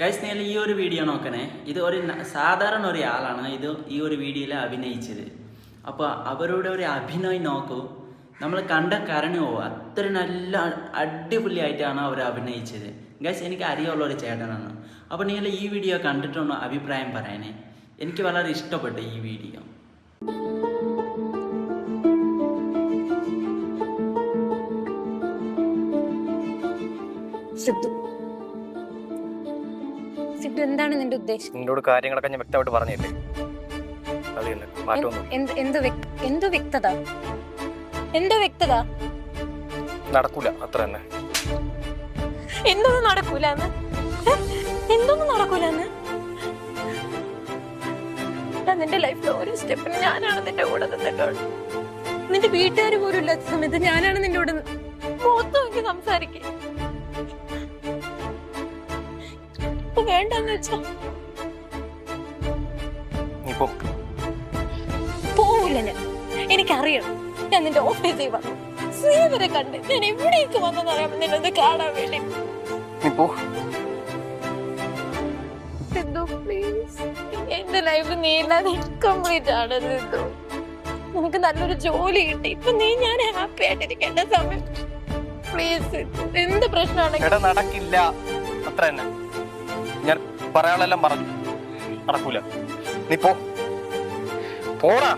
Guys നിങ്ങൾ ഈ ഒരു വീഡിയോ നോക്കണേ. ഇത് ഒരു സാധാരണ ഒരാളാണ് ഈ ഒരു വീഡിയോയിൽ അഭിനയിച്ചത്. അപ്പോൾ അവരുടെ ഒരു അഭിനയം നോക്കൂ, നമ്മൾ കണ്ട കരഞ്ഞു പോകും. അത്ര നല്ല അടിപൊളിയായിട്ടാണ് അവർ അഭിനയിച്ചത്. ഗൈസ് എനിക്ക് അറിയാനുള്ള ഒരു ചേട്ടനാണ്. അപ്പോൾ നിങ്ങൾ ഈ വീഡിയോ കണ്ടിട്ടൊന്ന് അഭിപ്രായം പറയണേ. എനിക്ക് വളരെ ഇഷ്ടപ്പെട്ടു ഈ വീഡിയോ. എന്താണ് നിന്റെ ഉദ്ദേശം? നിന്നോട് കാര്യങ്ങളൊക്കെ ഞാൻ വ്യക്തമായിട്ട് പറഞ്ഞില്ലേ? എന്തോ വ്യക്തത നടക്കൂല, അത്ര തന്നെ. എന്തോന്നും നടക്കൂലെന്ന് നിന്റെ ലൈഫിൽ ഓരോ സ്റ്റെപ്പിന് ഞാനാണ് നിന്റെ കൂടെ നിന്നിട്ടുള്ളത്. നിന്റെ വീട്ടുകാർ പോലും ഇല്ലാത്ത സമയത്ത് ഞാനാണ് നിന്റെ കൂടെ മുഖത്ത് നോക്കി സംസാരിക്കുക. വേണ്ടെന്ന് വെച്ചാ പോവില്ല. എനിക്കറിയണം. ഞാൻ നിന്റെ ഓഫീസിൽ വന്നു, ശ്രീവരെ കണ്ട് ഞാൻ എവിടേക്ക് വന്നതറിയാം നിന്നത് കാണാൻ വേണ്ടി. സിദ്ധു പ്ലീസ്, എന്റെ ലൈഫ് നീ ഇല്ലാതെ ഇൻകംപ്ലീറ്റ് ആണ് സിദ്ധു. നിനക്ക് നല്ലൊരു ജോലി കിട്ടി, ഇപ്പൊ ഞാൻ ഹാപ്പി ആയിട്ടിരിക്കേണ്ട സമയം. പ്ലീസ് സിദ്ധു, എന്ത് പ്രശ്നമാണെങ്കിലും നടക്കില്ല, അത്ര തന്നെ. ഞാൻ പറയാനെല്ലാം പറഞ്ഞു, നടക്കൂല. നീ പോടാ.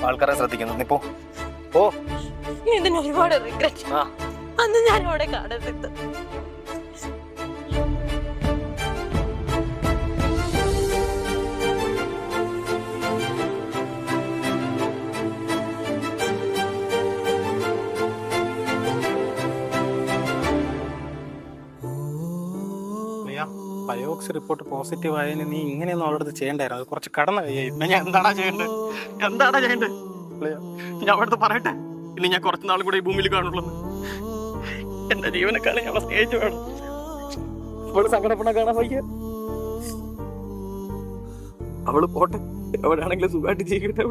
ആൾക്കാരെ ശ്രദ്ധിക്കുന്നു. നീ പോ. ഇതിന് ഒരുപാട് റിഗ്രറ്റ്. അന്ന് ഞാൻ അവിടെ കാണരുത്. ബയോപ്സി റിപ്പോർട്ട് പോസിറ്റീവ് ആയതിന് നീ ഇങ്ങനെയൊന്നും അവളുടെ ചെയ്യണ്ടായിരുന്നു. അത് കുറച്ച് കടന്ന കൈയായി. ഞാൻ എന്താടാ ചെയ്യേണ്ടത്? ഞാൻ അവിടുത്തെ പറയട്ടെ, ഇനി ഞാൻ കുറച്ച് നാൾ കൂടെ ഈ ഭൂമിയിൽ കാണുള്ളൂ. എന്റെ ജീവനെക്കാളും ഞങ്ങളെ സ്നേഹിച്ചു വേണം. അവള് സങ്കടപ്പെടാൻ കാണാൻ വയ്യ. അവള് പോട്ടെ, എവിടെയാണെങ്കിലും സുഖമായിട്ട് ജീവിക്കട്ടെ.